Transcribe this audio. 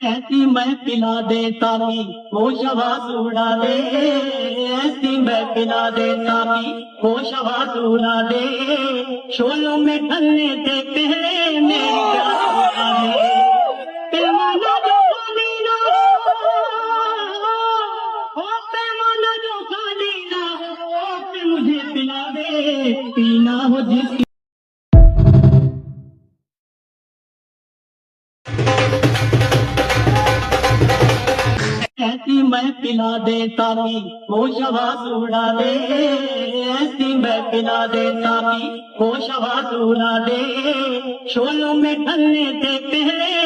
ऐसी मैं पिला दे ताकि वो शवास उड़ा दे। ऐसी मैं पिला दे ताकि वो शवास उड़ा दे। शोलों में ढलने से पहले मेरी प्यास उड़ा दे। पैमाना जो खाली ना हो, पैमाना जो खाली ना हो, फिर मुझे पिला दे। पीना हो जिसकी ऐसी मैं पिला दे ताकि वो शवास उड़ा दे। ऐसी मैं पिला दे ताकि वो शवास उड़ा दे। शोलों में ढलने से पहले